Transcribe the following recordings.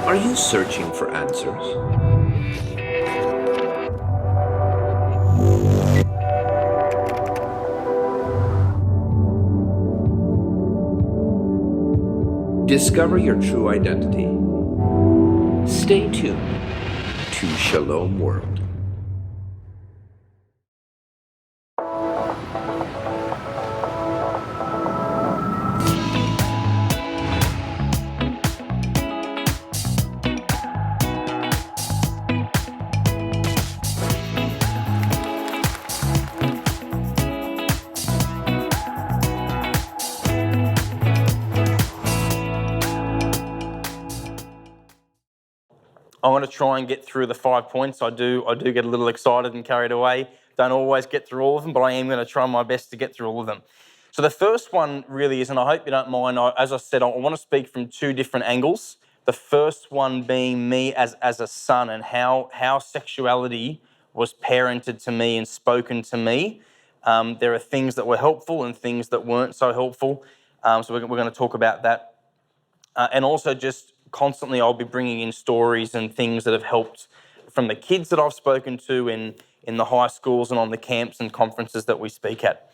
Are you searching for answers? Discover your true identity. Stay tuned to Shalom World. I'm going to try and get through the 5 points. I do get a little excited and carried away. Don't always get through all of them, but I am going to try my best to get through all of them. So the first one really is, and I hope you don't mind, as I said, I want to speak from two different angles. The first one being me as a son and how sexuality was parented to me and spoken to me. There are things that were helpful and things that weren't so helpful. So we're going to talk about that. And also just constantly I'll be bringing in stories and things that have helped from the kids that I've spoken to in the high schools and on the camps and conferences that we speak at.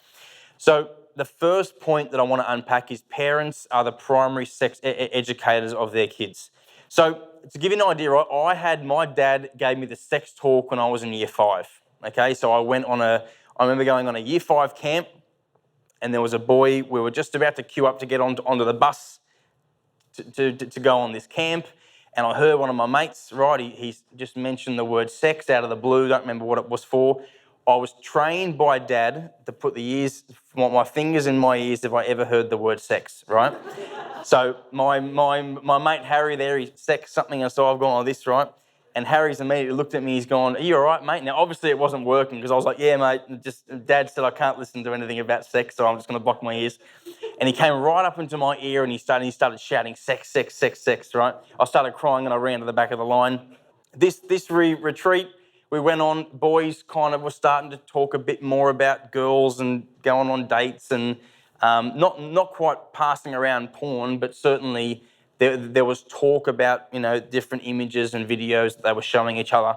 So the first point that I want to unpack is parents are the primary sex educators of their kids. So to give you an idea, my dad gave me the sex talk when I was in year 5. Okay, so I remember going on a year 5 camp, and there was a boy, we were just about to queue up to get onto the bus to go on this camp, and I heard one of my mates, right, he just mentioned the word sex out of the blue, don't remember what it was for. I was trained by Dad to put my fingers in my ears if I ever heard the word sex, right? So my mate Harry there, he's sex something, and so I've gone like this, right? And Harry's immediately looked at me, he's gone, "Are you all right, mate?" Now, obviously it wasn't working because I was like, "Yeah, mate, Dad said I can't listen to anything about sex, so I'm just going to block my ears." And he came right up into my ear and he started shouting, "Sex, sex, sex, sex," right? I started crying and I ran to the back of the line. This retreat we went on, boys kind of were starting to talk a bit more about girls and going on dates and not quite passing around porn, but certainly there was talk about, different images and videos that they were showing each other.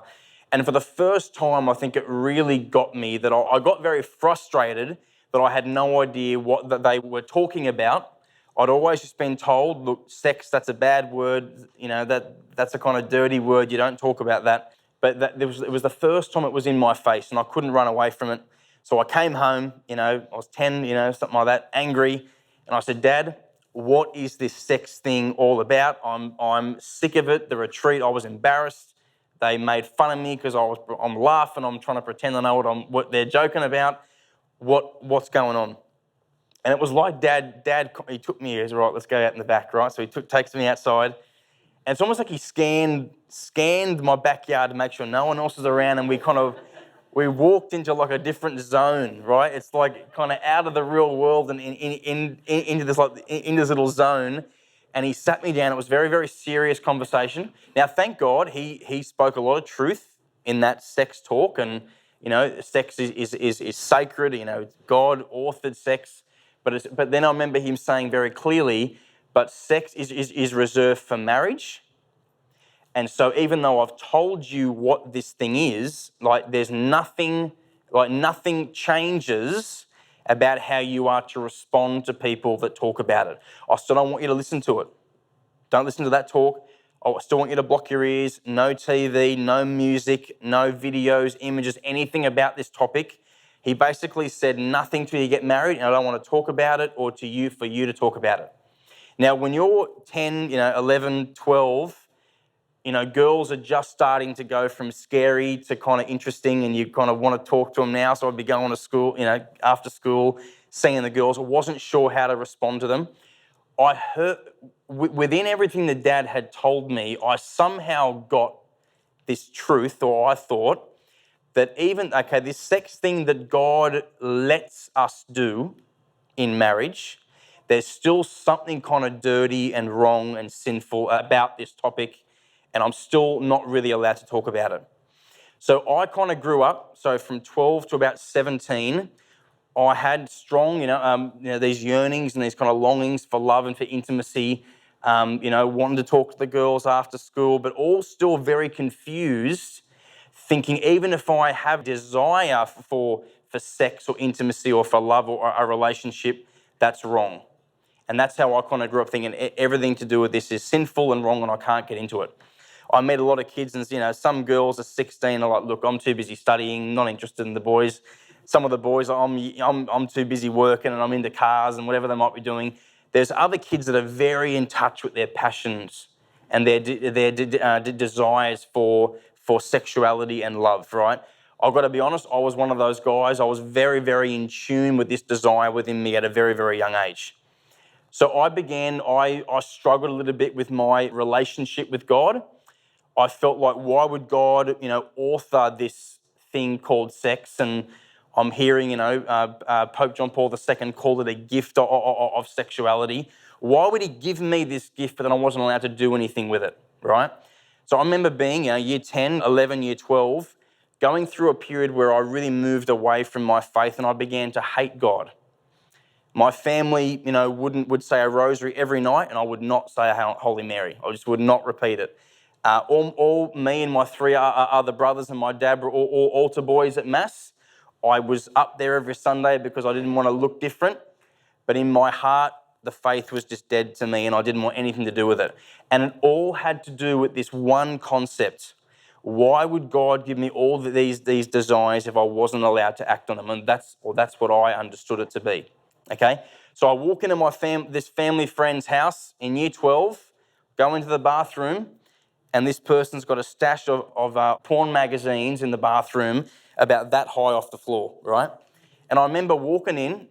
And for the first time, I think it really got me that I got very frustrated that I had no idea what that they were talking about. I'd always just been told, look, sex, that's a bad word, that's a kind of dirty word, you don't talk about that. But it was the first time it was in my face and I couldn't run away from it. So I came home, I was 10, something like that, angry, and I said, "Dad, what is this sex thing all about? I'm sick of it. The retreat, I was embarrassed. They made fun of me because I'm laughing, I'm trying to pretend I know what they're joking about. What's going on?" And it was like Dad, he took me, he was right, let's go out in the back, right? So he takes me outside, and it's almost like he scanned my backyard to make sure no one else is around, and we walked into like a different zone, right? It's like kind of out of the real world and into this little zone. And he sat me down. It was a very, very serious conversation. Now, thank God, he spoke a lot of truth in that sex talk, and sex is sacred. God authored sex, but then I remember him saying very clearly, but sex is reserved for marriage. And so even though I've told you what this thing is, there's nothing changes about how you are to respond to people that talk about it. I still don't want you to listen to it. Don't listen to that talk. I still want you to block your ears. No TV, no music, no videos, images, anything about this topic. He basically said nothing till you get married, and I don't want to talk about it or for you to talk about it. Now, when you're 10, 11, 12, girls are just starting to go from scary to kind of interesting, and you kind of want to talk to them now. So I'd be going to school, after school, seeing the girls. I wasn't sure how to respond to them. I heard, within everything that Dad had told me, I somehow got this truth, or I thought, that this sex thing that God lets us do in marriage, there's still something kind of dirty and wrong and sinful about this topic, and I'm still not really allowed to talk about it. So I kind of grew up, so from 12 to about 17, I had strong, these yearnings and these kind of longings for love and for intimacy wanting to talk to the girls after school, but all still very confused, thinking even if I have desire for sex or intimacy or for love or a relationship, that's wrong. And that's how I kind of grew up thinking everything to do with this is sinful and wrong and I can't get into it. I meet a lot of kids and, some girls are 16 are like, look, I'm too busy studying, not interested in the boys. Some of the boys, I'm too busy working and I'm into cars and whatever they might be doing. There's other kids that are very in touch with their passions and their desires for sexuality and love, right? I've got to be honest, I was one of those guys. I was very, very in tune with this desire within me at a very, very young age. So I struggled a little bit with my relationship with God. I felt like, why would God, author this thing called sex? And I'm hearing, Pope John Paul II call it a gift of sexuality. Why would he give me this gift, but then I wasn't allowed to do anything with it, right? So I remember being, year 10, 11, year 12, going through a period where I really moved away from my faith and I began to hate God. My family, would say a rosary every night and I would not say a Holy Mary. I just would not repeat it. All me and my three other brothers and my dad were all altar boys at Mass. I was up there every Sunday because I didn't want to look different. But in my heart, the faith was just dead to me and I didn't want anything to do with it. And it all had to do with this one concept. Why would God give me all these desires if I wasn't allowed to act on them? And that's what I understood it to be. Okay? So I walk into this family friend's house in year 12, go into the bathroom, and this person's got a stash of porn magazines in the bathroom about that high off the floor, right? And I remember walking in,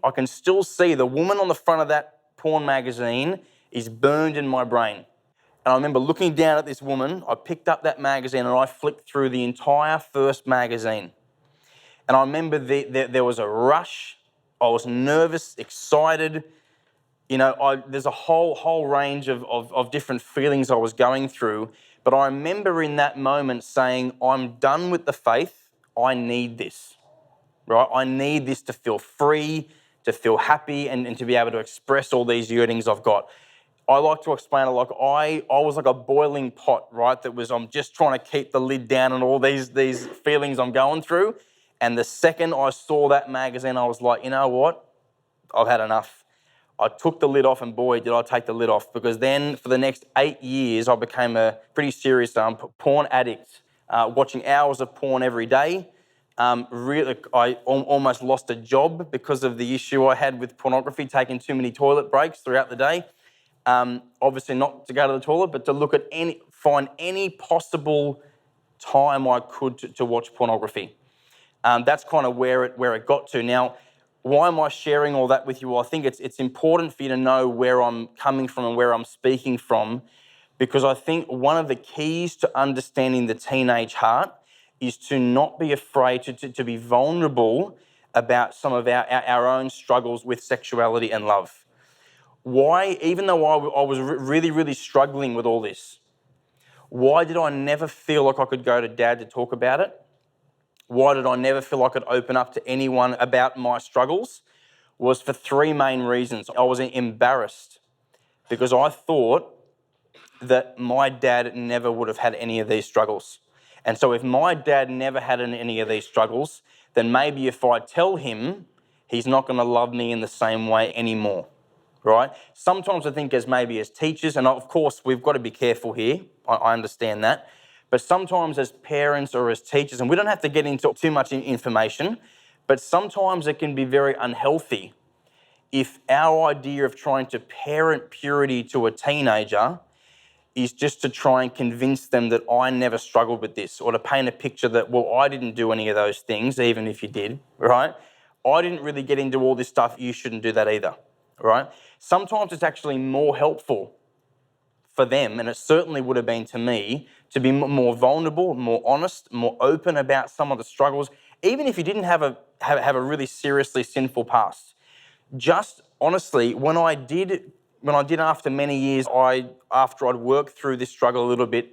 I can still see the woman on the front of that porn magazine is burned in my brain. And I remember looking down at this woman, I picked up that magazine and I flicked through the entire first magazine. And I remember there was a rush. I was nervous, excited. There's a whole range of different feelings I was going through. But I remember in that moment saying, I'm done with the faith. I need this, right? I need this to feel free, to feel happy, and to be able to express all these yearnings I've got. I like to explain it like I was like a boiling pot, right? I'm just trying to keep the lid down on all these feelings I'm going through. And the second I saw that magazine, I was like, you know what? I've had enough. I took the lid off, and boy, did I take the lid off, because then for the next 8 years, I became a pretty serious porn addict, watching hours of porn every day. I almost lost a job because of the issue I had with pornography, taking too many toilet breaks throughout the day. Obviously not to go to the toilet, but to look at find any possible time I could to watch pornography. That's kind of where it got to. Now, why am I sharing all that with you? Well, I think it's important for you to know where I'm coming from and where I'm speaking from, because I think one of the keys to understanding the teenage heart is to not be afraid to be vulnerable about some of our own struggles with sexuality and love. Why, even though I was really, really struggling with all this, why did I never feel like I could go to Dad to talk about it? Why did I never feel I could open up to anyone about my struggles? Was for three main reasons. I was embarrassed because I thought that my dad never would have had any of these struggles. And so if my dad never had any of these struggles, then maybe if I tell him, he's not going to love me in the same way anymore, right? Sometimes I think as teachers, and of course we've got to be careful here, I understand that, but sometimes as parents or as teachers, and we don't have to get into too much information, but sometimes it can be very unhealthy if our idea of trying to parent purity to a teenager is just to try and convince them that I never struggled with this, or to paint a picture that, well, I didn't do any of those things, even if you did, right? I didn't really get into all this stuff, you shouldn't do that either, right? Sometimes it's actually more helpful for them, and it certainly would have been to me, to be more vulnerable, more honest, more open about some of the struggles, even if you didn't have a really seriously sinful past. Just honestly, when I did after many years, after I'd worked through this struggle a little bit,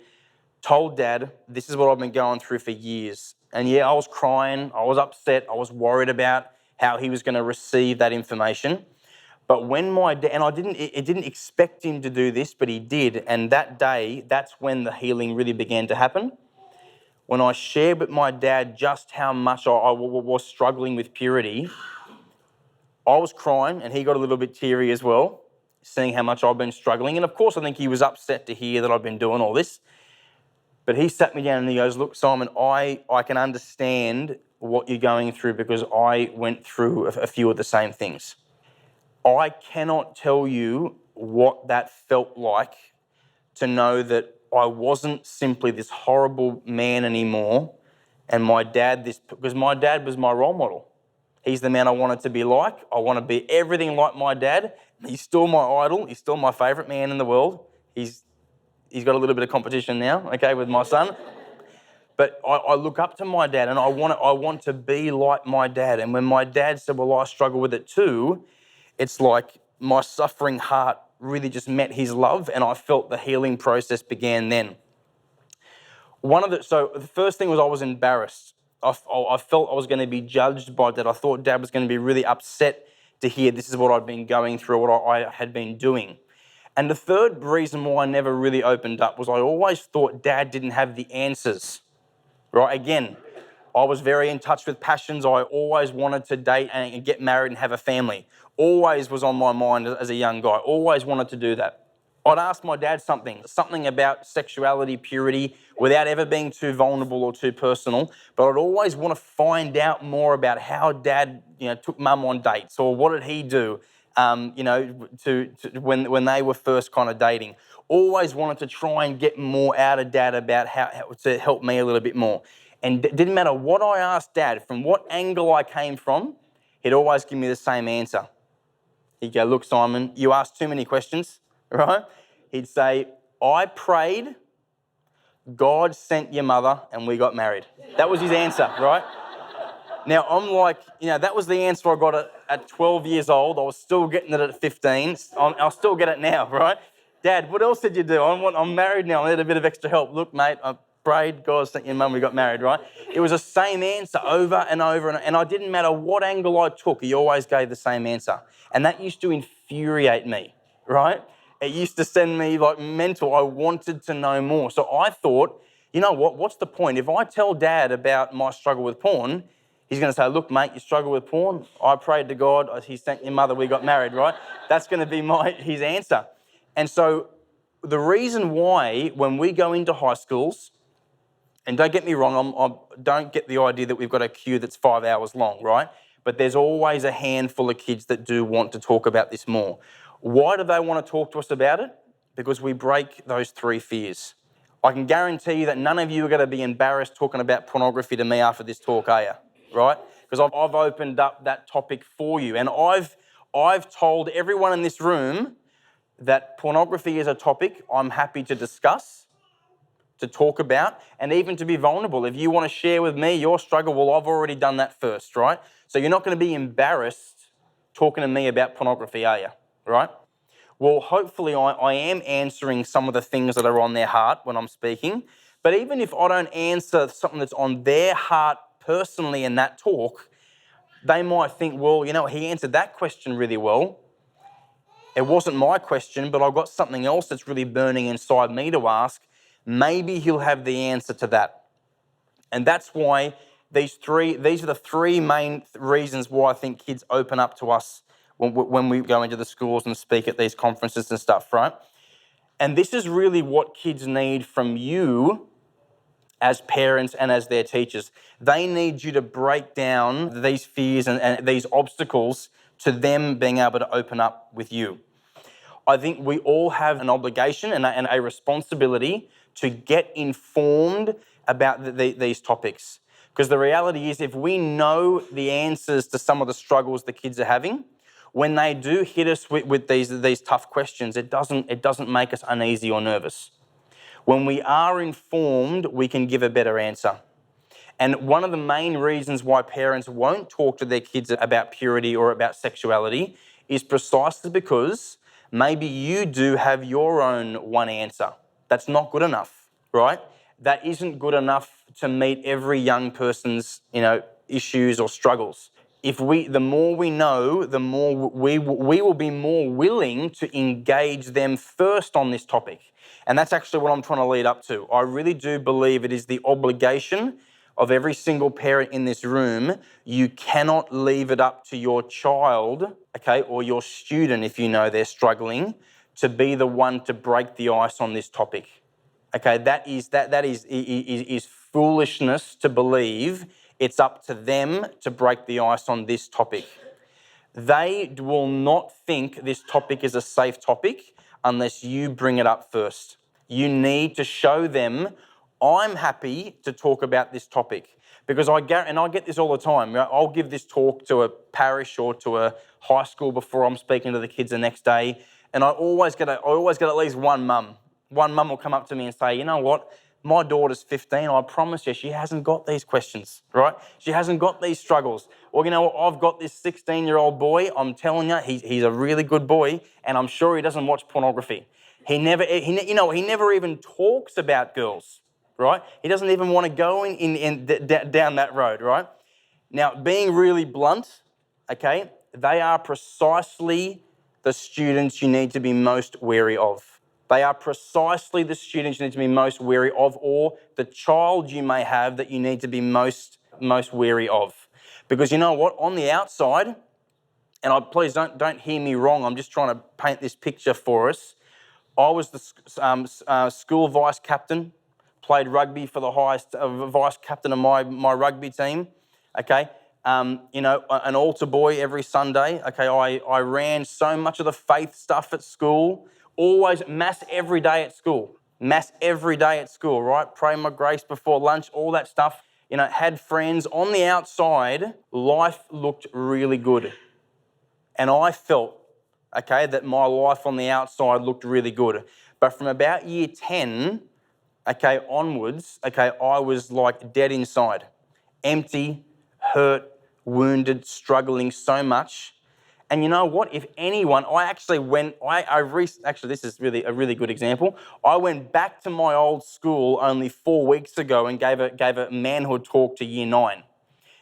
told Dad, this is what I've been going through for years. And yeah, I was crying, I was upset, I was worried about how he was going to receive that information. But when my dad, and it didn't expect him to do this, but he did. And that day, that's when the healing really began to happen. When I shared with my dad just how much I was struggling with purity, I was crying and he got a little bit teary as well, seeing how much I've been struggling. And of course, I think he was upset to hear that I've been doing all this. But he sat me down and he goes, look, Simon, I can understand what you're going through because I went through a few of the same things. I cannot tell you what that felt like to know that I wasn't simply this horrible man anymore, and my dad because my dad was my role model. He's the man I wanted to be like. I want to be everything like my dad. He's still my idol. He's still my favourite man in the world. He's got a little bit of competition now, okay, with my son. But I look up to my dad, and I want to be like my dad. And when my dad said, well, I struggle with it too, it's like my suffering heart really just met his love, and I felt the healing process began then. So the first thing was I was embarrassed. I felt I was going to be judged by Dad. I thought Dad was going to be really upset to hear this is what I'd been going through, what I had been doing. And the third reason why I never really opened up was I always thought Dad didn't have the answers, right? Again, I was very in touch with passions. I always wanted to date and get married and have a family. Always was on my mind as a young guy. Always wanted to do that. I'd ask my dad something about sexuality, purity, without ever being too vulnerable or too personal. But I'd always want to find out more about how Dad, took Mum on dates, or what did he do, when they were first kind of dating. Always wanted to try and get more out of Dad about how to help me a little bit more. And it didn't matter what I asked Dad, from what angle I came from, he'd always give me the same answer. He'd go, look, Simon, you asked too many questions, right? He'd say, I prayed, God sent your mother, and we got married. That was his answer, right? Now, I'm like, that was the answer I got at 12 years old. I was still getting it at 15. I'll still get it now, right? Dad, what else did you do? I'm married now. I need a bit of extra help. Look, mate, I prayed, God sent your mum, we got married, right? It was the same answer over and over, and I didn't matter what angle I took, he always gave the same answer. And that used to infuriate me, right? It used to send me like mental. I wanted to know more. So I thought, you know what, what's the point? If I tell Dad about my struggle with porn, he's going to say, look, mate, you struggle with porn. I prayed to God. He sent your mother. We got married, right? That's going to be his answer. And so the reason why when we go into high schools, and don't get me wrong, I don't get the idea that we've got a queue that's 5 hours long, right? But there's always a handful of kids that do want to talk about this more. Why do they want to talk to us about it? Because we break those 3 fears. I can guarantee you that none of you are going to be embarrassed talking about pornography to me after this talk, are you? Right? Because I've opened up that topic for you. And I've told everyone in this room that pornography is a topic I'm happy to discuss, to talk about, and even to be vulnerable. If you want to share with me your struggle, well, I've already done that first, right? So you're not going to be embarrassed talking to me about pornography, are you? Right? Well, hopefully I am answering some of the things that are on their heart when I'm speaking. But even if I don't answer something that's on their heart personally in that talk, they might think, well, he answered that question really well. It wasn't my question, but I've got something else that's really burning inside me to ask. Maybe he'll have the answer to that. And that's why these are the 3 main reasons why I think kids open up to us when we go into the schools and speak at these conferences and stuff, right? And this is really what kids need from you as parents and as their teachers. They need you to break down these fears and these obstacles to them being able to open up with you. I think we all have an obligation and a responsibility to get informed about these topics. Because the reality is, if we know the answers to some of the struggles the kids are having, when they do hit us with these tough questions, it doesn't make us uneasy or nervous. When we are informed, we can give a better answer. And one of the main reasons why parents won't talk to their kids about purity or about sexuality is precisely because maybe you do have your own one answer. That's not good enough, right? That isn't good enough to meet every young person's, issues or struggles. the more we know, the more we will be more willing to engage them first on this topic. And that's actually what I'm trying to lead up to. I really do believe it is the obligation of every single parent in this room. You cannot leave it up to your child, okay, or your student if you know they're struggling, to be the one to break the ice on this topic. Okay, that is foolishness to believe it's up to them to break the ice on this topic. They will not think this topic is a safe topic unless you bring it up first. You need to show them, I'm happy to talk about this topic. Because I get this all the time. I'll give this talk to a parish or to a high school before I'm speaking to the kids the next day, and I always get at least one mum. One mum will come up to me and say, you know what? My daughter's 15, I promise you, she hasn't got these questions, right? She hasn't got these struggles. Or, you know what, I've got this 16-year-old boy, I'm telling you, he's a really good boy, and I'm sure he doesn't watch pornography. He never even talks about girls, right? He doesn't even want to go down that road, right? Now, being really blunt, okay, they are precisely the students you need to be most wary of. They are precisely the students you need to be most wary of, or the child you may have that you need to be most wary of. Because you know what? On the outside, and please don't hear me wrong, I'm just trying to paint this picture for us. I was the school vice captain, played rugby for the highest vice captain of my rugby team, okay? You know, an altar boy every Sunday, okay? I ran so much of the faith stuff at school, always mass every day at school, right? Pray my grace before lunch, all that stuff. You know, had friends. On the outside, life looked really good. And I felt, okay, that my life on the outside looked really good. But from about year 10, okay, onwards, okay, I was like dead inside. Empty, hurt, wounded, struggling so much. And you know what? If anyone, this is really a really good example. I went back to my old school only 4 weeks ago and gave a manhood talk to year 9.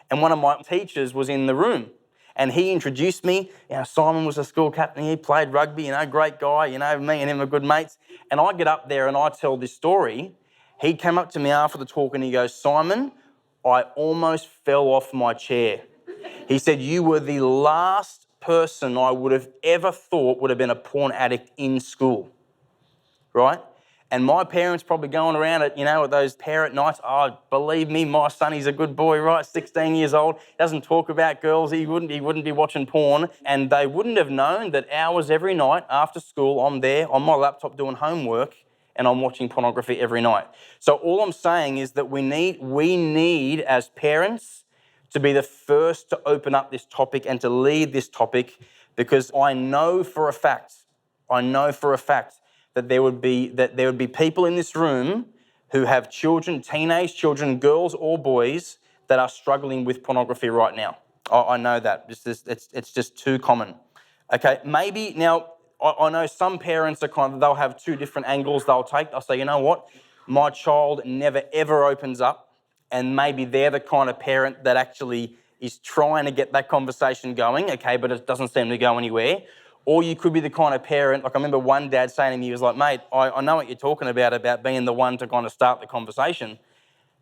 And one of my teachers was in the room. And he introduced me. You know, Simon was a school captain. He played rugby, you know, great guy. You know, me and him are good mates. And I get up there and I tell this story. He came up to me after the talk and he goes, Simon, I almost fell off my chair. He said, you were the last person I would have ever thought would have been a porn addict in school, right? And my parents probably going around at, you know, at those parent nights, oh, believe me, my son, he's a good boy, right? 16 years old, doesn't talk about girls, he wouldn't be watching porn. And they wouldn't have known that hours every night after school, I'm there on my laptop doing homework and I'm watching pornography every night. So all I'm saying is that we need as parents to be the first to open up this topic and to lead this topic, because I know for a fact that there would be people in this room who have children, teenage children, girls or boys, that are struggling with pornography right now. I know that. It's just too common. Okay, maybe now I know some parents are they'll have two different angles they'll take. They'll say, you know what, my child never ever opens up, and maybe they're the kind of parent that actually is trying to get that conversation going, okay, but it doesn't seem to go anywhere. Or you could be the kind of parent, like I remember one dad saying to me, he was like, mate, I know what you're talking about being the one to kind of start the conversation,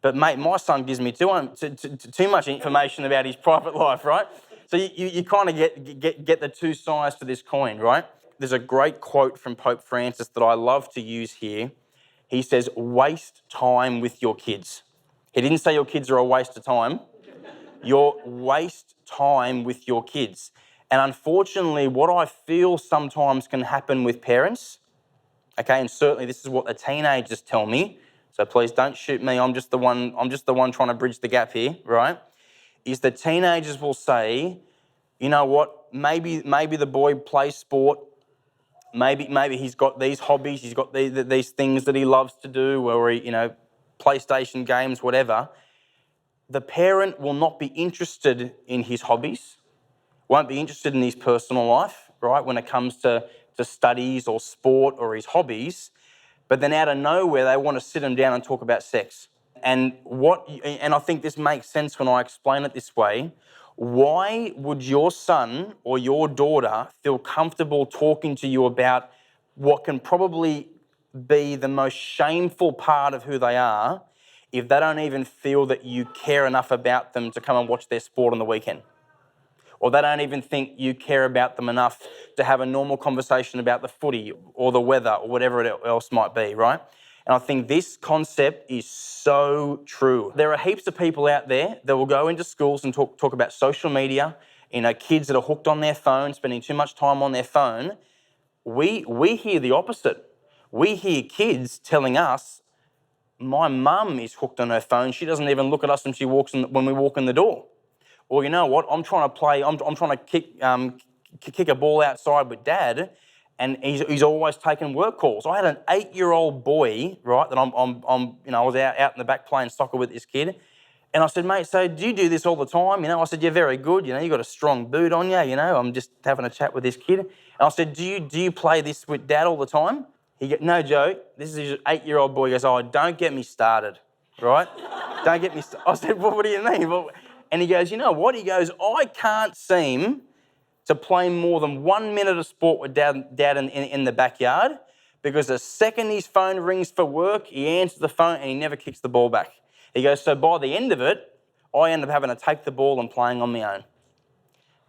but mate, my son gives me too much information about his private life, right? So you kind of get the two sides to this coin, right? There's a great quote from Pope Francis that I love to use here. He says, waste time with your kids. He didn't say your kids are a waste of time. You waste time with your kids. And unfortunately, what I feel sometimes can happen with parents, okay, and certainly this is what the teenagers tell me, so please don't shoot me, I'm just the one trying to bridge the gap here, right? Is the teenagers will say, you know what, maybe the boy plays sport, maybe he's got these hobbies, he's got these things that he loves to do, or he, you know, PlayStation games, whatever. The parent will not be interested in his hobbies, won't be interested in his personal life, right, when it comes to studies or sport or his hobbies, but then out of nowhere they want to sit him down and talk about sex. And I think this makes sense when I explain it this way. Why would your son or your daughter feel comfortable talking to you about what can probably be the most shameful part of who they are if they don't even feel that you care enough about them to come and watch their sport on the weekend? Or they don't even think you care about them enough to have a normal conversation about the footy or the weather or whatever else might be, right? And I think this concept is so true. There are heaps of people out there that will go into schools and talk about social media, kids that are hooked on their phone, spending too much time on their phone. We hear the opposite. We hear kids telling us, my mum is hooked on her phone. She doesn't even look at us when when we walk in the door. Or you know what? I'm trying to kick a ball outside with Dad, and he's always taking work calls. I had an 8-year-old boy, right? That I was out in the back playing soccer with this kid, and I said, mate, so do you do this all the time? I said, you're very good. You got a strong boot on you. I'm just having a chat with this kid, and I said, do you play this with Dad all the time? He goes, no, Joe. This is his 8-year-old boy. He goes, oh, don't get me started, right? Don't get me started. I said, well, what do you mean? Well, and he goes, you know what? He goes, I can't seem to play more than 1 minute of sport with Dad in the backyard because the second his phone rings for work, he answers the phone and he never kicks the ball back. He goes, so by the end of it, I end up having to take the ball and playing on my own.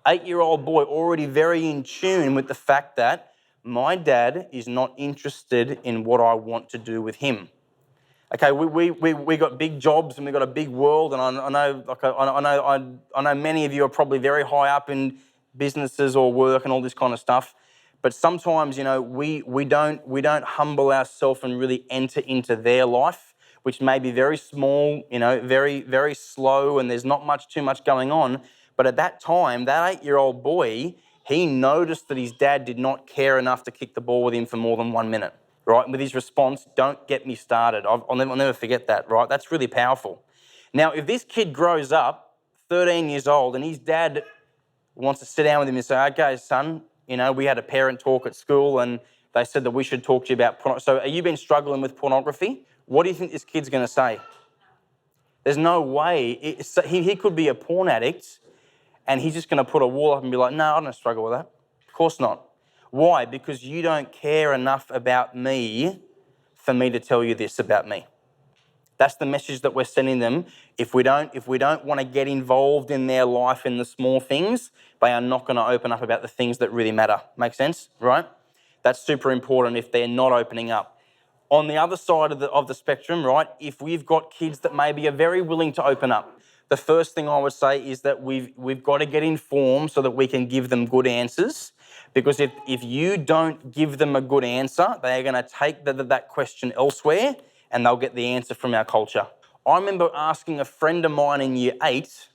8-year-old boy already very in tune with the fact that my dad is not interested in what I want to do with him. Okay, we got big jobs and we got a big world, and I know many of you are probably very high up in businesses or work and all this kind of stuff. But sometimes, we don't humble ourselves and really enter into their life, which may be very small, very, very slow, and there's not too much going on. But at that time, that 8-year-old boy, he noticed that his dad did not care enough to kick the ball with him for more than 1 minute, right? And with his response, don't get me started. I'll never forget that, right? That's really powerful. Now, if this kid grows up, 13 years old, and his dad wants to sit down with him and say, okay, son, we had a parent talk at school and they said that we should talk to you about pornography. So have you been struggling with pornography? What do you think this kid's going to say? There's no way. He could be a porn addict and he's just going to put a wall up and be like, no, I don't struggle with that. Of course not. Why? Because you don't care enough about me for me to tell you this about me. That's the message that we're sending them. If we don't want to get involved in their life in the small things, they are not going to open up about the things that really matter. Make sense, right? That's super important if they're not opening up. On the other side of the spectrum, right, if we've got kids that maybe are very willing to open up, the first thing I would say is that we've got to get informed so that we can give them good answers. Because if you don't give them a good answer, they are going to take that question elsewhere and they'll get the answer from our culture. I remember asking a friend of mine in year 8,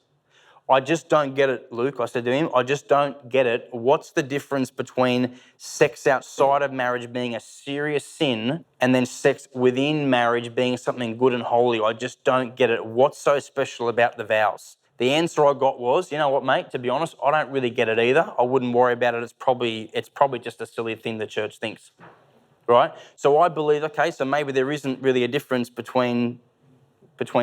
I just don't get it, Luke. I said to him, I just don't get it. What's the difference between sex outside of marriage being a serious sin and then sex within marriage being something good and holy? I just don't get it. What's so special about the vows? The answer I got was, you know what, mate, to be honest, I don't really get it either. I wouldn't worry about it. It's probably just a silly thing the church thinks, right? So I believe, okay, so maybe there isn't really a difference between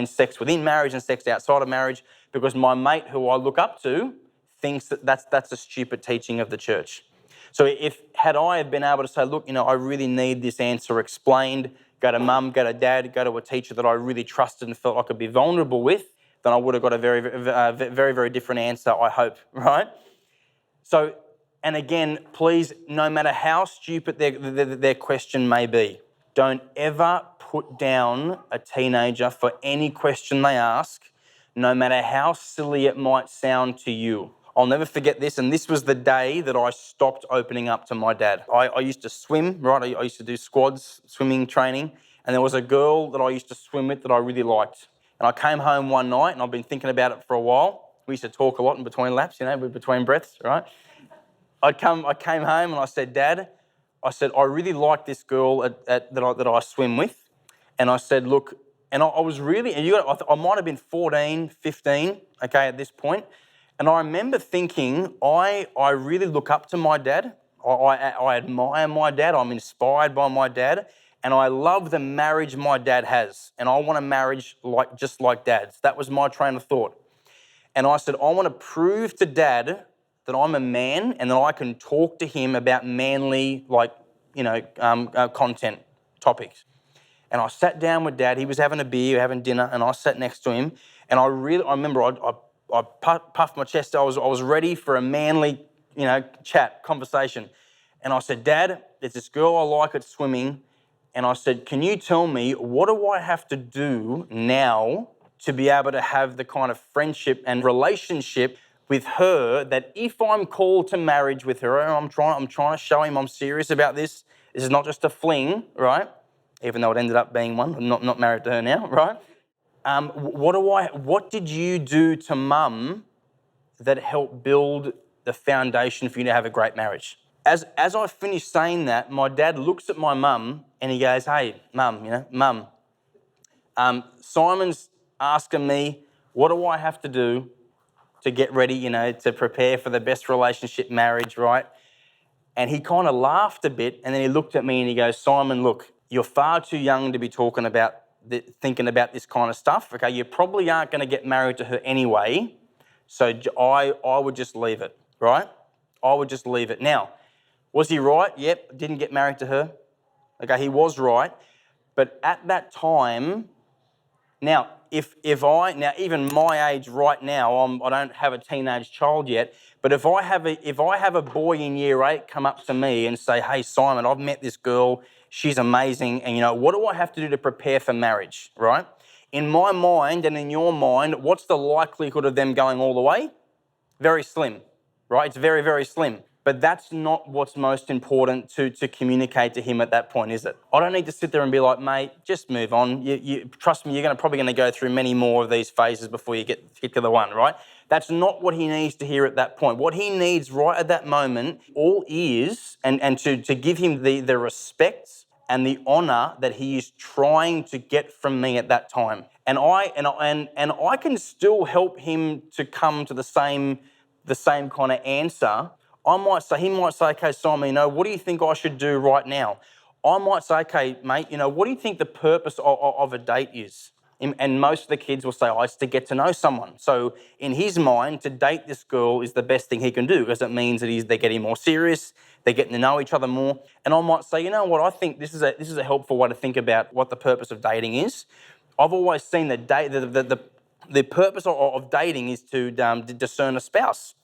sex within marriage and sex outside of marriage, because my mate who I look up to thinks that's a stupid teaching of the church. So had I been able to say, look, I really need this answer explained, go to mum, go to dad, go to a teacher that I really trusted and felt I could be vulnerable with, then I would have got a very, very, very different answer, I hope, right? So, and again, please, no matter how stupid their question may be, don't ever put down a teenager for any question they ask, no matter how silly it might sound to you. I'll never forget this, and this was the day that I stopped opening up to my dad. I used to swim, right? I used to do squads, swimming training, and there was a girl that I used to swim with that I really liked. And I came home one night, and I've been thinking about it for a while. We used to talk a lot in between laps, between breaths, right? I came home and I said, Dad, I really like this girl that I swim with. And I said, look, and I was really, I might have been 14, 15, okay, at this point. And I remember thinking, I really look up to my dad. I admire my dad. I'm inspired by my dad. And I love the marriage my dad has. And I want a marriage just like Dad's. That was my train of thought. And I said, I want to prove to Dad that I'm a man and that I can talk to him about manly, content topics. And I sat down with Dad. He was having a beer, having dinner, and I sat next to him. And I remember I puffed my chest. I was ready for a manly, chat, conversation. And I said, Dad, there's this girl I like at swimming. And I said, can you tell me, what do I have to do now to be able to have the kind of friendship and relationship with her that if I'm called to marriage with her, and I'm trying to show him I'm serious about this. This is not just a fling, right? Even though it ended up being one. I'm not married to her now, right? What did you do to Mum that helped build the foundation for you to have a great marriage? As I finished saying that, my dad looks at my mum and he goes, hey, Mum, Simon's asking me, what do I have to do to get ready, to prepare for the best relationship, marriage, right? And he kind of laughed a bit, and then he looked at me and he goes, Simon, look, you're far too young to be thinking about this kind of stuff, okay? You probably aren't going to get married to her anyway, so I would just leave it, right? I would just leave it. Now, was he right? Yep, didn't get married to her. Okay, he was right. But at that time, now, even my age right now, I don't have a teenage child yet, but if I have a boy in year 8 come up to me and say, hey, Simon, I've met this girl, she's amazing, and what do I have to do to prepare for marriage, right? In my mind and in your mind, what's the likelihood of them going all the way? Very slim, right? It's very, very slim. But that's not what's most important to communicate to him at that point, is it? I don't need to sit there and be like, mate, just move on. You trust me, you're probably going to go through many more of these phases before you get to the one, right? That's not what he needs to hear at that point. What he needs right at that moment, all ears, and to give him the respect and the honour that he is trying to get from me at that time. And I can still help him to come to the same kind of answer. He might say, okay, Simon, what do you think I should do right now? I might say, okay, mate, what do you think the purpose of a date is? And most of the kids will say, it's to get to know someone. So in his mind, to date this girl is the best thing he can do because it means that they're getting more serious, they're getting to know each other more. And I might say, what, I think this is a helpful way to think about what the purpose of dating is. I've always seen that the purpose of dating is to discern a spouse.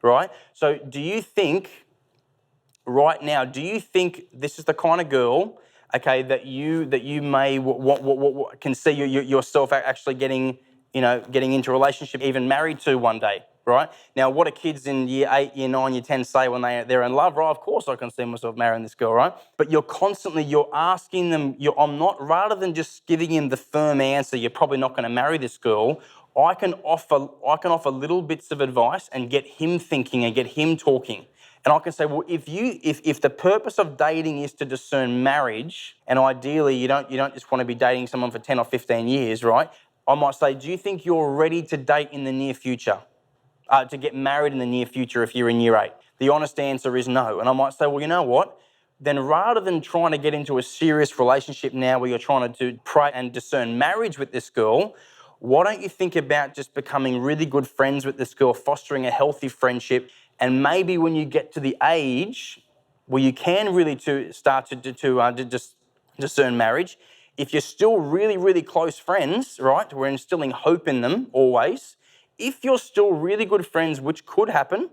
Right? So do you think this is the kind of girl, okay, that you may can see yourself actually getting into a relationship, even married to one day, right? Now, what do kids in year 8, year 9, year 10 say when they're in love? Right, of course I can see myself marrying this girl, right? But you're asking them, rather than just giving him the firm answer, you're probably not going to marry this girl, I can offer little bits of advice and get him thinking and get him talking. And I can say, well, if the purpose of dating is to discern marriage, and ideally you don't just want to be dating someone for 10 or 15 years, right? I might say, do you think you're ready to date in the near future? To get married in the near future if you're in year 8? The honest answer is no. And I might say, well, you know what? Then rather than trying to get into a serious relationship now where you're trying to pray and discern marriage with this girl, why don't you think about just becoming really good friends with this girl, fostering a healthy friendship, and maybe when you get to the age where you can really start to discern marriage, if you're still really, really close friends, right, we're instilling hope in them always, if you're still really good friends, which could happen,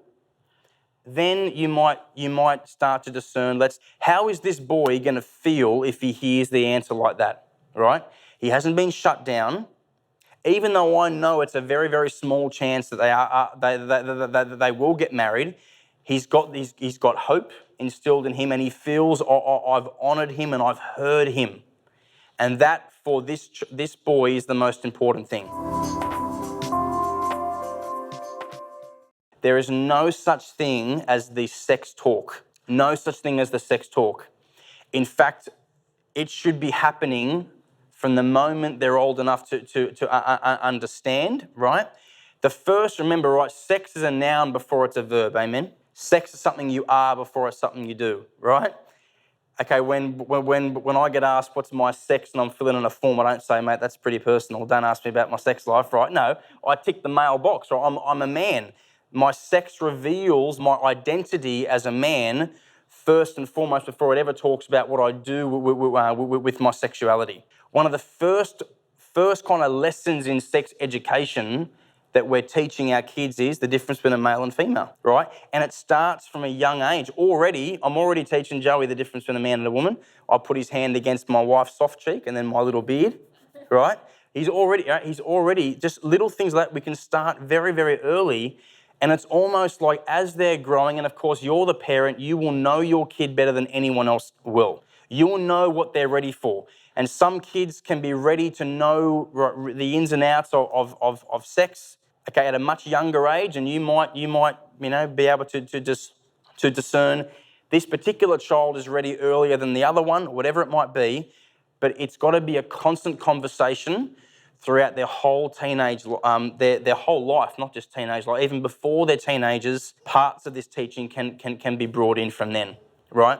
then you might start to discern, how is this boy going to feel if he hears the answer like that, right? He hasn't been shut down. Even though I know it's a very, very small chance that they will get married, he's got hope instilled in him, and he feels I've honoured him and I've heard him, and that for this boy is the most important thing. There is no such thing as the sex talk. No such thing as the sex talk. In fact, it should be happening from the moment they're old enough to understand, right? Remember, right, sex is a noun before it's a verb, amen? Sex is something you are before it's something you do, right? Okay, when I get asked what's my sex and I'm filling in a form, I don't say, mate, that's pretty personal. Don't ask me about my sex life, right? No, I tick the male box, right? I'm a man. My sex reveals my identity as a man first and foremost before it ever talks about what I do with my sexuality. One of the first kind of lessons in sex education that we're teaching our kids is the difference between a male and female, right? And it starts from a young age. I'm already teaching Joey the difference between a man and a woman. I put his hand against my wife's soft cheek and then my little beard, right? He's already just little things like that. We can start very, very early. And it's almost like as they're growing, and of course you're the parent, you will know your kid better than anyone else will. You will know what they're ready for. And some kids can be ready to know the ins and outs of sex, okay, at a much younger age, and you might be able to discern this particular child is ready earlier than the other one, whatever it might be. But it's got to be a constant conversation throughout their whole their whole life, not just teenage life. Even before they're teenagers, parts of this teaching can be brought in from then, right?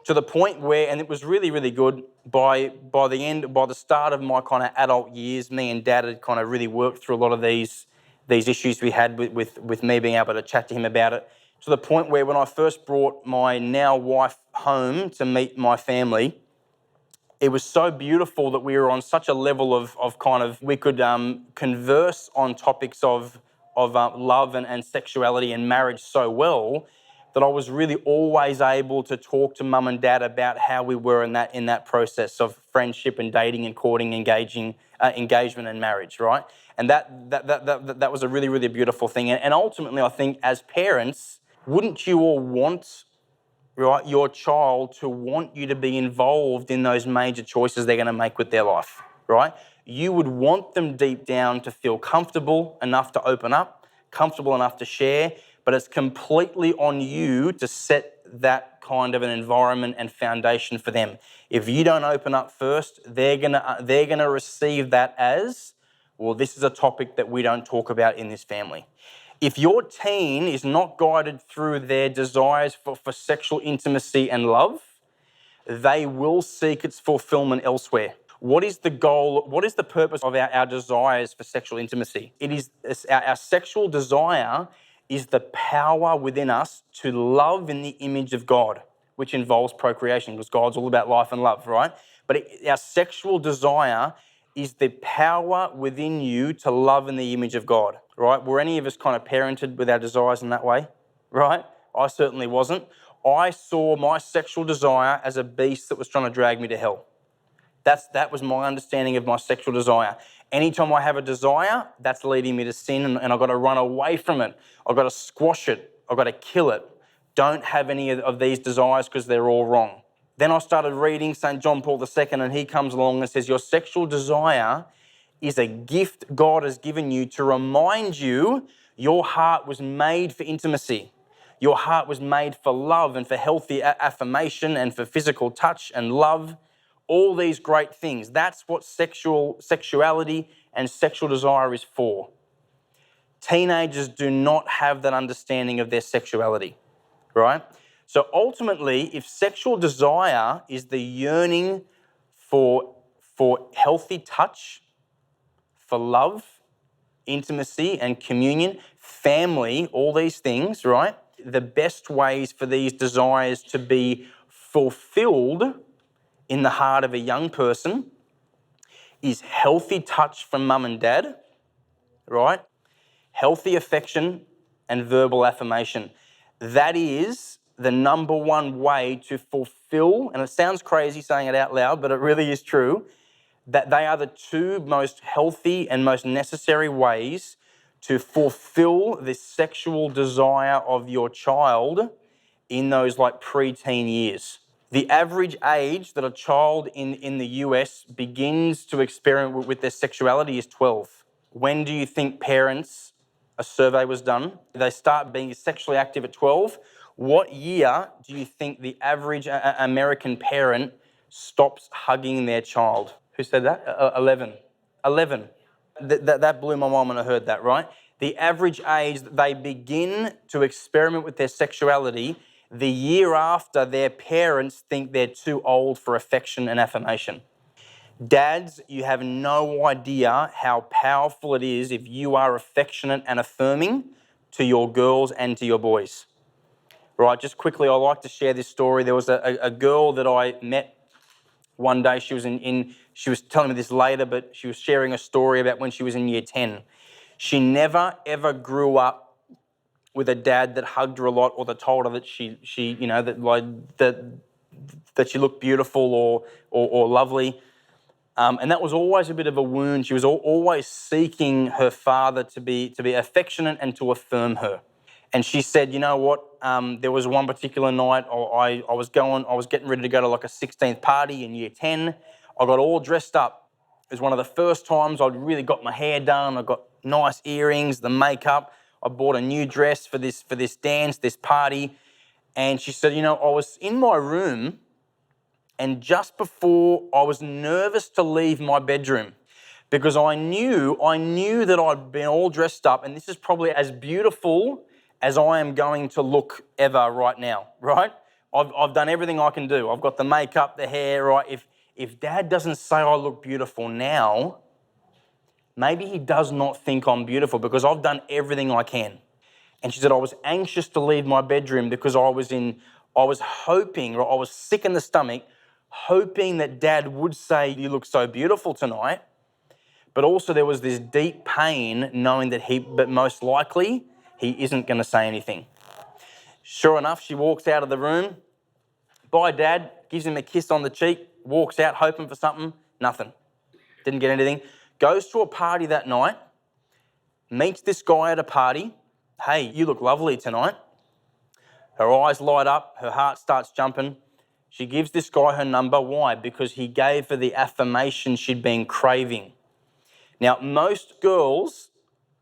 To the point where, and it was really, really good, by the start of my kind of adult years, me and Dad had kind of really worked through a lot of these issues we had with me being able to chat to him about it, to the point where when I first brought my now wife home to meet my family, it was so beautiful that we were on such a level of kind of, we could converse on topics of love and sexuality and marriage so well that I was really always able to talk to Mum and Dad about how we were in that process of friendship and dating and courting, engagement and marriage, right? And that was a really, really beautiful thing. And ultimately, I think as parents, wouldn't you all want, right, your child to want you to be involved in those major choices they're going to make with their life, right? You would want them deep down to feel comfortable enough to open up, comfortable enough to share, but it's completely on you to set that kind of an environment and foundation for them. If you don't open up first, they're gonna receive that as, well, this is a topic that we don't talk about in this family. If your teen is not guided through their desires for sexual intimacy and love, they will seek its fulfillment elsewhere. What is the goal? What is the purpose of our desires for sexual intimacy? It is our sexual desire is the power within us to love in the image of God, which involves procreation, because God's all about life and love, right? But our sexual desire is the power within you to love in the image of God, right? Were any of us kind of parented with our desires in that way, right? I certainly wasn't. I saw my sexual desire as a beast that was trying to drag me to hell. That was my understanding of my sexual desire. Anytime I have a desire, that's leading me to sin, and I've got to run away from it. I've got to squash it. I've got to kill it. Don't have any of these desires because they're all wrong. Then I started reading St. John Paul II, and he comes along and says, your sexual desire is a gift God has given you to remind you your heart was made for intimacy. Your heart was made for love and for healthy affirmation and for physical touch and love. All these great things. That's what sexuality and sexual desire is for. Teenagers do not have that understanding of their sexuality, right? So ultimately, if sexual desire is the yearning for healthy touch, for love, intimacy and communion, family, all these things, right? The best ways for these desires to be fulfilled in the heart of a young person is healthy touch from mum and dad, right? Healthy affection and verbal affirmation. That is the number one way to fulfill, and it sounds crazy saying it out loud, but it really is true, that they are the two most healthy and most necessary ways to fulfill the sexual desire of your child in those like preteen years. The average age that a child in the US begins to experiment with their sexuality is 12. When do you think parents, a survey was done, they start being sexually active at 12? What year do you think the average American parent stops hugging their child? Who said that? 11. 11. That blew my mind when I heard that, right? The average age that they begin to experiment with their sexuality The year after, their parents think they're too old for affection and affirmation. Dads, you have no idea how powerful it is if you are affectionate and affirming to your girls and to your boys. Right, just quickly, I like to share this story. There was a girl that I met one day. She was she was telling me this later, but she was sharing a story about when she was in year 10. She never, ever grew up with a dad that hugged her a lot or that told her that she you know, that she looked beautiful or lovely. And that was always a bit of a wound. She was always seeking her father to be affectionate and to affirm her. And she said, you know what? There was one particular night I was getting ready to go to like a 16th party in year 10. I got all dressed up. It was one of the first times I'd really got my hair done. I got nice earrings, the makeup. I bought a new dress for this dance, this party. And she said, you know, I was in my room, and just before I was nervous to leave my bedroom because I knew that I'd been all dressed up, and this is probably as beautiful as I am going to look ever right now, right? I've done everything I can do. I've got the makeup, the hair, right? If Dad doesn't say I look beautiful now, maybe he does not think I'm beautiful because I've done everything I can. And she said, I was anxious to leave my bedroom because I was hoping, or I was sick in the stomach, hoping that Dad would say, you look so beautiful tonight. But also there was this deep pain knowing that but most likely he isn't going to say anything. Sure enough, she walks out of the room. Bye, Dad. Gives him a kiss on the cheek. Walks out hoping for something. Nothing. Didn't get anything. Goes to a party that night. Meets this guy at a party. Hey, you look lovely tonight. Her eyes light up. Her heart starts jumping. She gives this guy her number. Why? Because he gave her the affirmation she'd been craving. Now, most girls,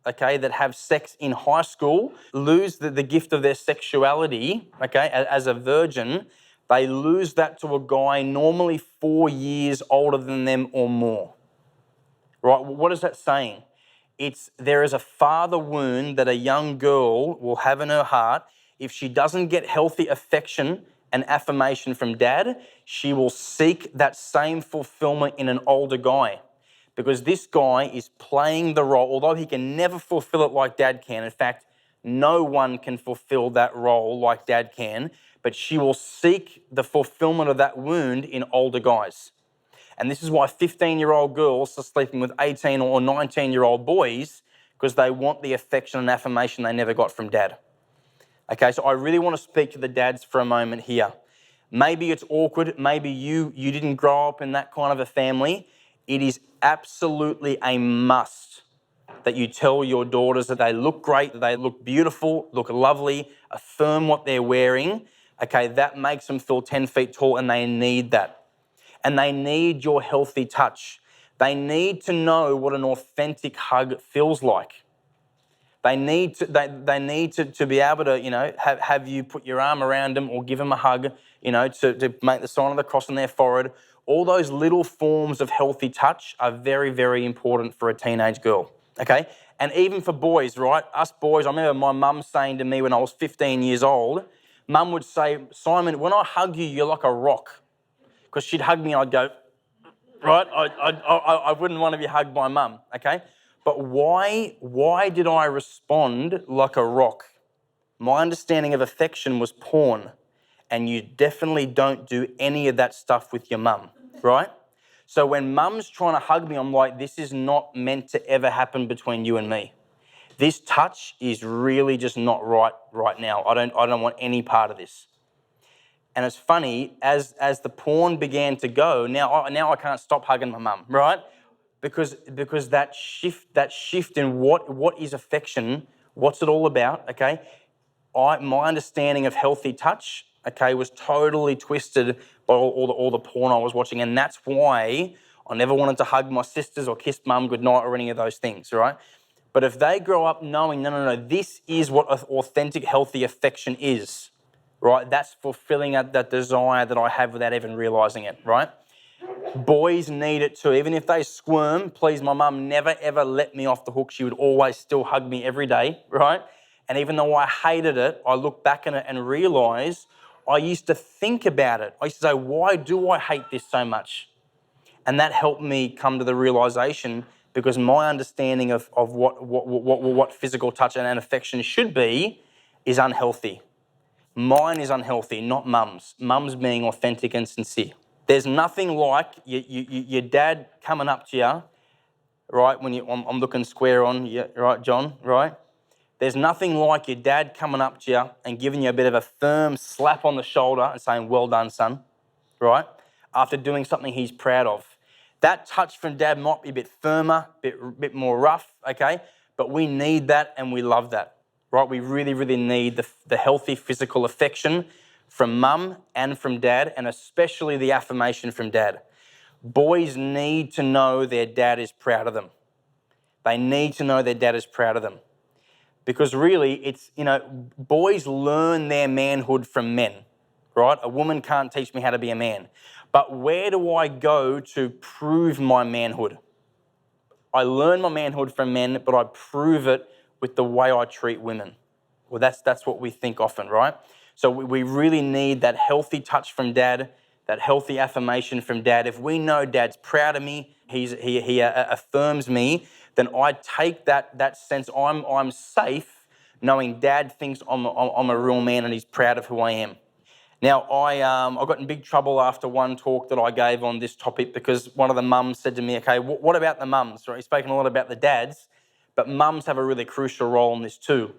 okay, that have sex in high school lose the gift of their sexuality, okay, as a virgin. They lose that to a guy normally 4 years older than them or more. Right? What is that saying? There is a father wound that a young girl will have in her heart. If she doesn't get healthy affection and affirmation from Dad, she will seek that same fulfillment in an older guy. Because this guy is playing the role, although he can never fulfill it like Dad can. In fact, no one can fulfill that role like Dad can, but she will seek the fulfillment of that wound in older guys. And this is why 15-year-old girls are sleeping with 18 or 19-year-old boys, because they want the affection and affirmation they never got from Dad. Okay, so I really want to speak to the dads for a moment here. Maybe it's awkward. Maybe you didn't grow up in that kind of a family. It is absolutely a must that you tell your daughters that they look great, that they look beautiful, look lovely, affirm what they're wearing. Okay, that makes them feel 10 feet tall, and they need that. And they need your healthy touch. They need to know what an authentic hug feels like. They need to be able to, you know, have you put your arm around them or give them a hug, you know, to make the sign of the cross on their forehead. All those little forms of healthy touch are very, very important for a teenage girl, okay? And even for boys, right? Us boys, I remember my mum saying to me when I was 15 years old, Mum would say, Simon, when I hug you, you're like a rock. Because she'd hug me and I'd go, right? I wouldn't want to be hugged by Mum, okay? But why did I respond like a rock? My understanding of affection was porn, and you definitely don't do any of that stuff with your mum, right? So when Mum's trying to hug me, I'm like, this is not meant to ever happen between you and me. This touch is really just not right now. I don't want any part of this. And it's funny, as the porn began to go, now I can't stop hugging my mum, right? Because that shift in what is affection, what's it all about, okay? My understanding of healthy touch, okay, was totally twisted by all the porn I was watching, and that's why I never wanted to hug my sisters or kiss Mum goodnight or any of those things, right? But if they grow up knowing, no, this is what authentic, healthy affection is, right? That's fulfilling that desire that I have without even realising it, right? Boys need it too. Even if they squirm, please, my mum never, ever let me off the hook. She would always still hug me every day, right? And even though I hated it, I look back on it and realise I used to think about it. I used to say, why do I hate this so much? And that helped me come to the realisation, because my understanding of what physical touch and affection should be is unhealthy. Mine is unhealthy, not mum's. Mum's being authentic and sincere. There's nothing like your dad coming up to you, right, when I'm looking square on you, right, John, right? There's nothing like your dad coming up to you and giving you a bit of a firm slap on the shoulder and saying, well done, son, right? After doing something he's proud of. That touch from dad might be a bit firmer, bit more rough, okay? But we need that and we love that, right? We really, really need the healthy physical affection from mum and from dad, and especially the affirmation from dad. Boys need to know their dad is proud of them. They need to know their dad is proud of them. Because really, it's, boys learn their manhood from men, right? A woman can't teach me how to be a man. But where do I go to prove my manhood? I learn my manhood from men, but I prove it with the way I treat women. Well, that's what we think often, right? So we really need that healthy touch from dad, that healthy affirmation from dad. If we know dad's proud of me, he affirms me, then I take that sense I'm safe, knowing dad thinks I'm a real man and he's proud of who I am. Now, I got in big trouble after one talk that I gave on this topic, because one of the mums said to me, okay, what about the mums? Right? He's spoken a lot about the dads, but mums have a really crucial role in this too.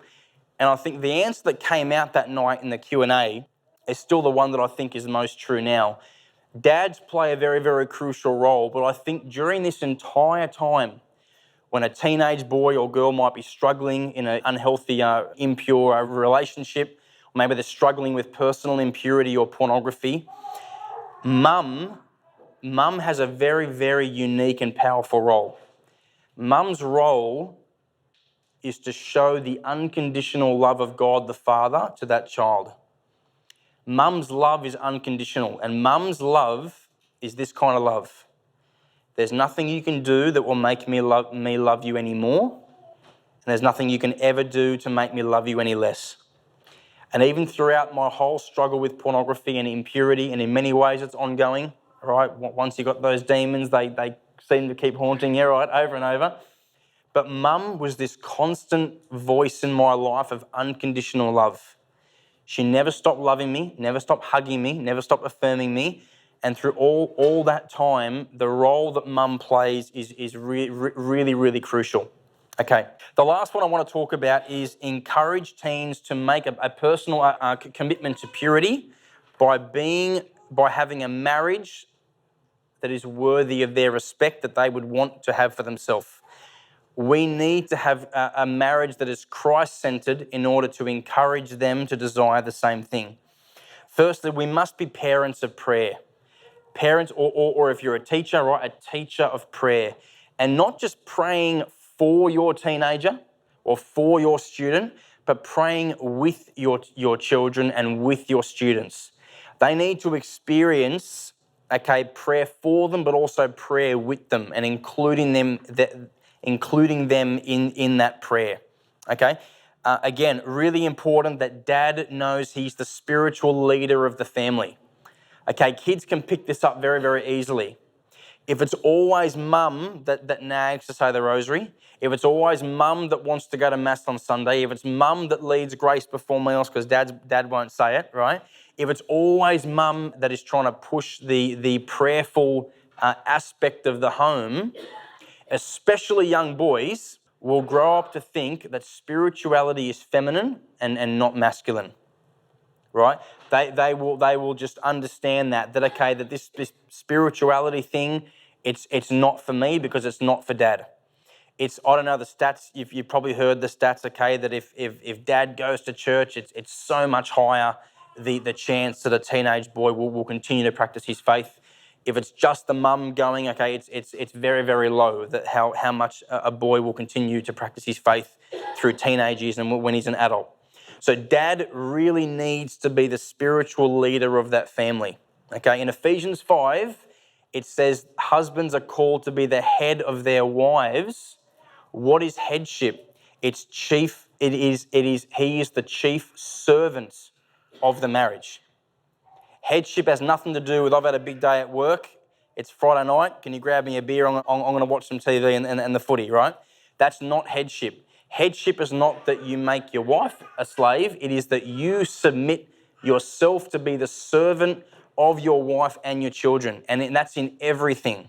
And I think the answer that came out that night in the Q&A is still the one that I think is most true now. Dads play a very, very crucial role, but I think during this entire time, when a teenage boy or girl might be struggling in an unhealthy, impure relationship, maybe they're struggling with personal impurity or pornography, mum has a very, very unique and powerful role. Mum's role is to show the unconditional love of God the Father to that child. Mum's love is unconditional, and mum's love is this kind of love. There's nothing you can do that will make me love you any more, and there's nothing you can ever do to make me love you any less. And even throughout my whole struggle with pornography and impurity, and in many ways it's ongoing, right? Once you've got those demons, they seem to keep haunting you, right, over and over. But mum was this constant voice in my life of unconditional love. She never stopped loving me, never stopped hugging me, never stopped affirming me. And through all that time, the role that mum plays is really, really crucial. Okay, the last one I want to talk about is encourage teens to make a personal commitment to purity by having a marriage that is worthy of their respect that they would want to have for themselves. We need to have a marriage that is Christ-centered in order to encourage them to desire the same thing. Firstly, we must be parents of prayer. Parents, or if you're a teacher, right, a teacher of prayer. And not just praying for your teenager or for your student, but praying with your children and with your students. They need to experience, prayer for them, but also prayer with them, and including them in that prayer, okay? Again, really important that dad knows he's the spiritual leader of the family. Okay, kids can pick this up very, very easily. If it's always mum that nags to say the rosary, if it's always mum that wants to go to mass on Sunday, if it's mum that leads grace before meals because dad won't say it, right? If it's always mum that is trying to push the prayerful aspect of the home, especially young boys will grow up to think that spirituality is feminine and not masculine, right? They will just understand that this spirituality thing, it's not for me because it's not for dad. It's, I don't know the stats, you've probably heard the stats, okay, that if dad goes to church, it's so much higher the chance that a teenage boy will continue to practice his faith. If it's just the mum going, okay, it's very, very low that how much a boy will continue to practice his faith through teenage years and when he's an adult. So dad really needs to be the spiritual leader of that family. Okay, in Ephesians 5, it says husbands are called to be the head of their wives. What is headship? It's chief he is the chief servant of the marriage. Headship has nothing to do with, I've had a big day at work, it's Friday night, can you grab me a beer? I'm going to watch some TV and the footy, right? That's not headship. Headship is not that you make your wife a slave, it is that you submit yourself to be the servant of your wife and your children, and that's in everything.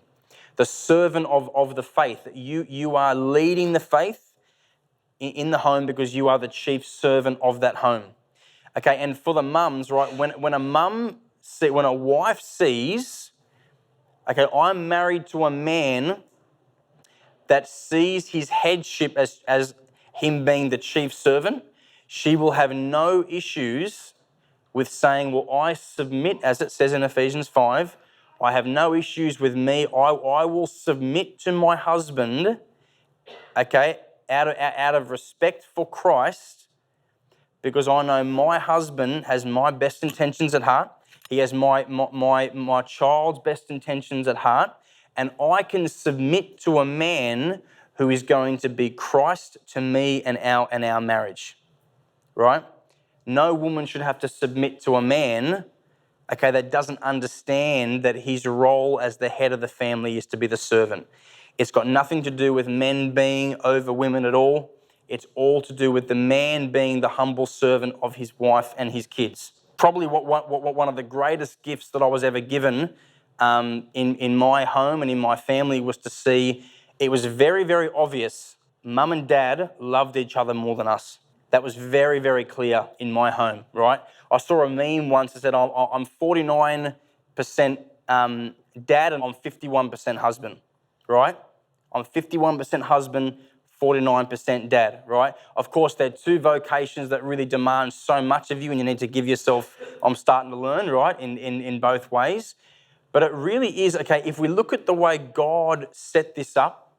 The servant of the faith. You are leading the faith in the home because you are the chief servant of that home. Okay, and for the mums, right, when a wife sees, okay, I'm married to a man that sees his headship as him being the chief servant, she will have no issues with saying, well, I submit, as it says in Ephesians 5, I have no issues with me. I will submit to my husband, okay, out of respect for Christ, because I know my husband has my best intentions at heart. He has my child's best intentions at heart, and I can submit to a man who is going to be Christ to me and our marriage, right? No woman should have to submit to a man, okay, that doesn't understand that his role as the head of the family is to be the servant. It's got nothing to do with men being over women at all. It's all to do with the man being the humble servant of his wife and his kids. Probably one of the greatest gifts that I was ever given in my home and in my family was to see, it was very, very obvious, mum and dad loved each other more than us. That was very, very clear in my home, right? I saw a meme once that said, I'm 49% dad and I'm 51% husband, right? I'm 51% husband, 49% dad, right? Of course, there are two vocations that really demand so much of you and you need to give yourself, I'm starting to learn, right, in both ways. But it really is, okay, if we look at the way God set this up,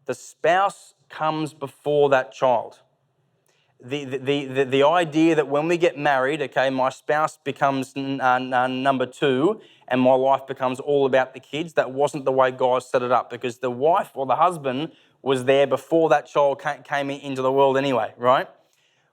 the spouse comes before that child. The idea that when we get married, okay, my spouse becomes number two and my life becomes all about the kids, that wasn't the way God set it up, because the wife or the husband was there before that child came into the world anyway, right?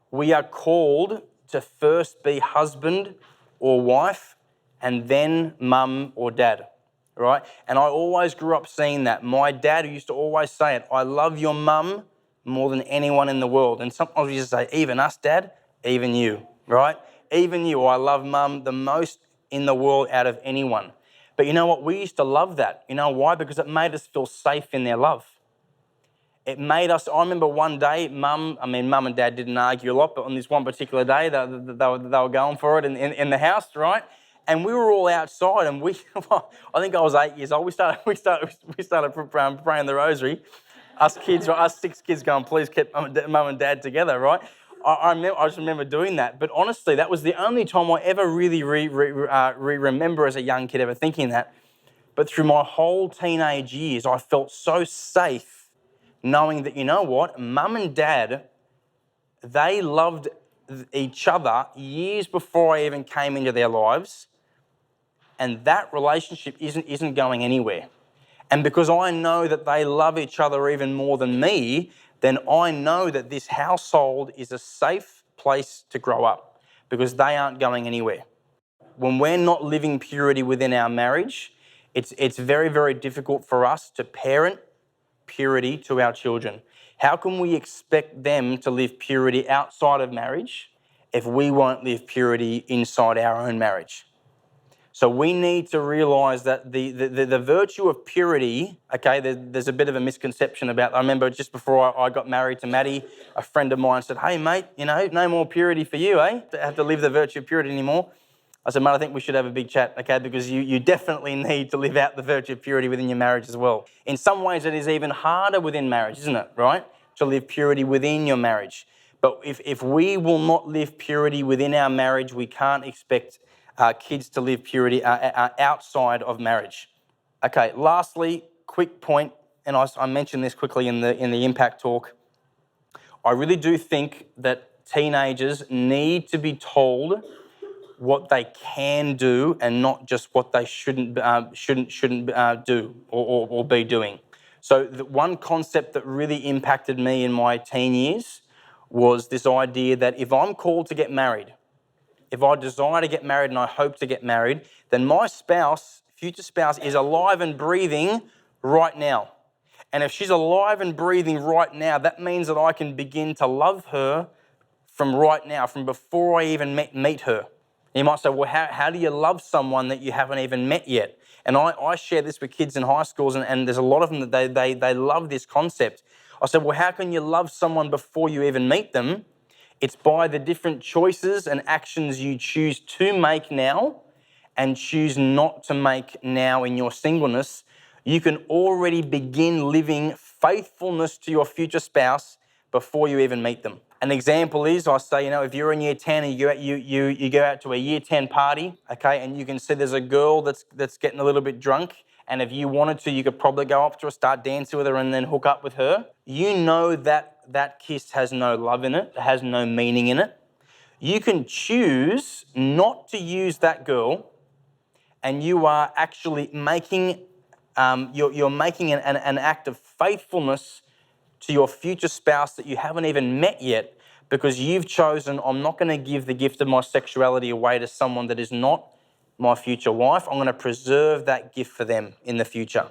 We are called to first be husband or wife and then mum or dad, right? And I always grew up seeing that. My dad used to always say it, I love your mum more than anyone in the world. And sometimes we just say, even us, Dad, even you, right? Even you. I love mum the most in the world out of anyone. But you know what? We used to love that. You know why? Because it made us feel safe in their love. It made us, I remember one day, mum and dad didn't argue a lot, but on this one particular day, they were going for it in the house, right? And we were all outside, and I think I was 8 years old. We started praying the rosary. Us six kids going, please keep mum and dad together, right? I just remember doing that. But honestly, that was the only time I ever really remember as a young kid ever thinking that. But through my whole teenage years, I felt so safe knowing that, you know what, mum and dad, they loved each other years before I even came into their lives. And that relationship isn't going anywhere. And because I know that they love each other even more than me, then I know that this household is a safe place to grow up because they aren't going anywhere. When we're not living purity within our marriage, it's very, very difficult for us to parent purity to our children. How can we expect them to live purity outside of marriage if we won't live purity inside our own marriage? So we need to realise that the virtue of purity, okay, there's a bit of a misconception about, I remember just before I got married to Maddie, a friend of mine said, hey mate, you know, no more purity for you, eh? To have to live the virtue of purity anymore. I said, mate, I think we should have a big chat, okay, because you definitely need to live out the virtue of purity within your marriage as well. In some ways it is even harder within marriage, isn't it, right? To live purity within your marriage. But if we will not live purity within our marriage, we can't expect kids to live purity outside of marriage. Okay, lastly, quick point, and I mentioned this quickly in the impact talk. I really do think that teenagers need to be told what they can do and not just what they shouldn't do or be doing. So the one concept that really impacted me in my teen years was this idea that if I'm called to get married, if I desire to get married and I hope to get married, then my spouse, future spouse, is alive and breathing right now. And if she's alive and breathing right now, that means that I can begin to love her from right now, from before I even meet her. You might say, well, how do you love someone that you haven't even met yet? And I share this with kids in high schools, and there's a lot of them that they love this concept. I said, well, how can you love someone before you even meet them? It's by the different choices and actions you choose to make now and choose not to make now in your singleness. You can already begin living faithfulness to your future spouse before you even meet them. An example is, I say, if you're in year 10 and you go out to a year 10 party, okay, and you can see there's a girl that's getting a little bit drunk, and if you wanted to, you could probably go up to her, start dancing with her, and then hook up with her. You know that kiss has no love in it, has no meaning in it. You can choose not to use that girl, and you are actually making you're making an act of faithfulness to your future spouse that you haven't even met yet, because you've chosen, I'm not going to give the gift of my sexuality away to someone that is not my future wife. I'm going to preserve that gift for them in the future.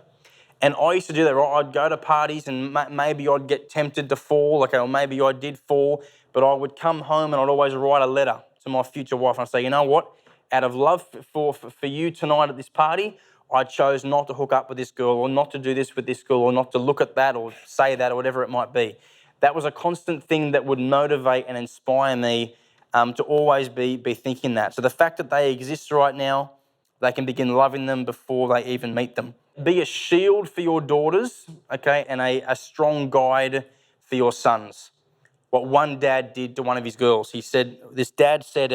And I used to do that, right? I'd go to parties and maybe I'd get tempted to fall, okay, or maybe I did fall, but I would come home and I'd always write a letter to my future wife and I'd say, you know what? Out of love for you tonight at this party, I chose not to hook up with this girl, or not to do this with this girl, or not to look at that or say that, or whatever it might be. That was a constant thing that would motivate and inspire me to always be thinking that. So the fact that they exist right now, they can begin loving them before they even meet them. Be a shield for your daughters, okay, and a strong guide for your sons. What one dad did to one of his girls, this dad said,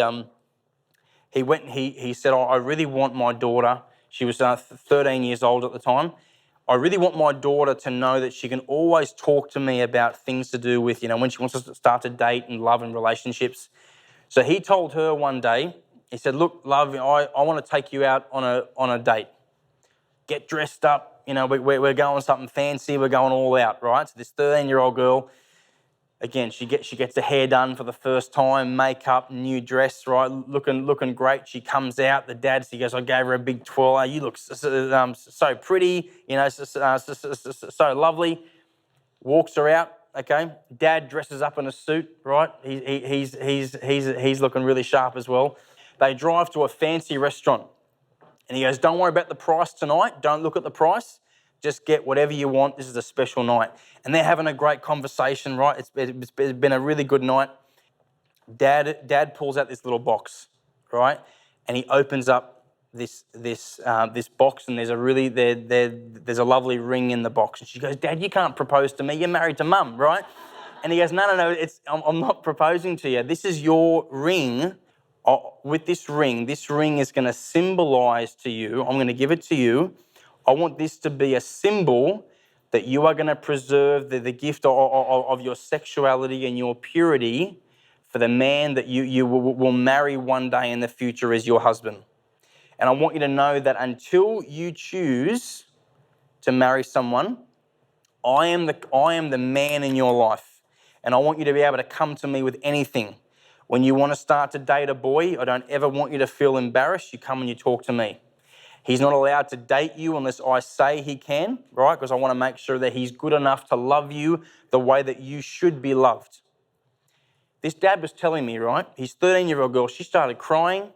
he said, I really want my daughter, she was 13 years old at the time, I really want my daughter to know that she can always talk to me about things to do with, when she wants to start to date and love and relationships. So he told her one day, he said, look, love, I want to take you out on a date. Get dressed up, we're going something fancy, we're going all out, right? So this 13-year-old girl, again, she gets her hair done for the first time, makeup, new dress, right? Looking great. She comes out. The dad, he goes, I gave her a big twirl. You look so pretty, so lovely. Walks her out. Okay. Dad dresses up in a suit, right? He's looking really sharp as well. They drive to a fancy restaurant, and he goes, don't worry about the price tonight. Don't look at the price. Just get whatever you want. This is a special night. And they're having a great conversation, right? It's been a really good night. Dad pulls out this little box, right? And he opens up this box, and there's a lovely ring in the box. And she goes, Dad, you can't propose to me. You're married to Mum, right? And he goes, no. I'm not proposing to you. This is your ring. With this ring is going to symbolize to you. I'm going to give it to you. I want this to be a symbol that you are going to preserve the gift of your sexuality and your purity for the man that you will marry one day in the future as your husband. And I want you to know that until you choose to marry someone, I am the man in your life. And I want you to be able to come to me with anything. When you want to start to date a boy, I don't ever want you to feel embarrassed. You come and you talk to me. He's not allowed to date you unless I say he can, right? Because I want to make sure that he's good enough to love you the way that you should be loved. This dad was telling me, right? His 13-year-old girl, she started crying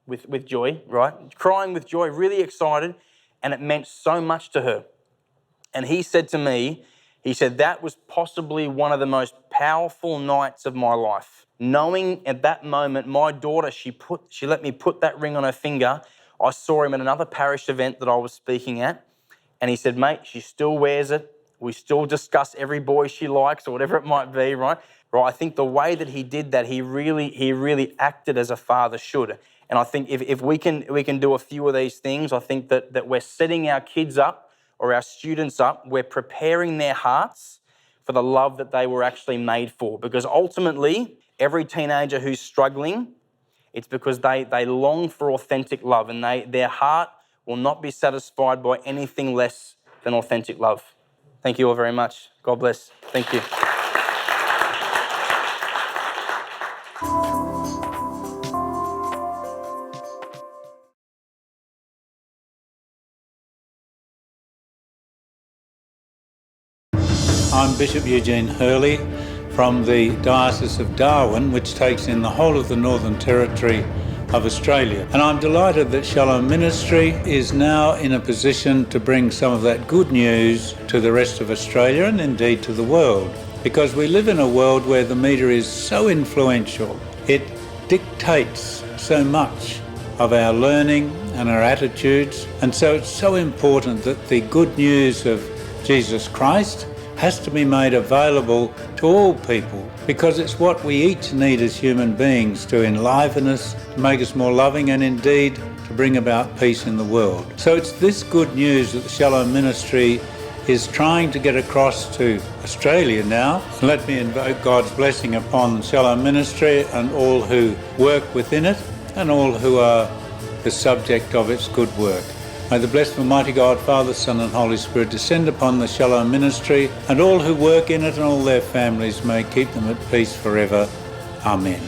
with joy, right? Crying with joy, really excited, and it meant so much to her. And he said to me, that was possibly one of the most powerful nights of my life. Knowing at that moment, my daughter, she let me put that ring on her finger. I saw him at another parish event that I was speaking at, and he said, mate, she still wears it. We still discuss every boy she likes or whatever it might be, right? Right. I think the way that he did that, he really acted as a father should. And I think if we can do a few of these things, I think that we're setting our kids up or our students up, we're preparing their hearts for the love that they were actually made for. Because ultimately, every teenager who's struggling, it's because they long for authentic love, and their heart will not be satisfied by anything less than authentic love. Thank you all very much. God bless. Thank you. I'm Bishop Eugene Hurley from the Diocese of Darwin, which takes in the whole of the Northern Territory of Australia. And I'm delighted that Shalom Ministry is now in a position to bring some of that good news to the rest of Australia and indeed to the world. Because we live in a world where the media is so influential. It dictates so much of our learning and our attitudes. And so it's so important that the good news of Jesus Christ has to be made available to all people, because it's what we each need as human beings to enliven us, to make us more loving, and indeed to bring about peace in the world. So it's this good news that the Shalom Ministry is trying to get across to Australia now. And let me invoke God's blessing upon Shalom Ministry and all who work within it and all who are the subject of its good work. May the blessed Almighty God, Father, Son and Holy Spirit descend upon the Shalom Ministry and all who work in it and all their families. May keep them at peace forever. Amen.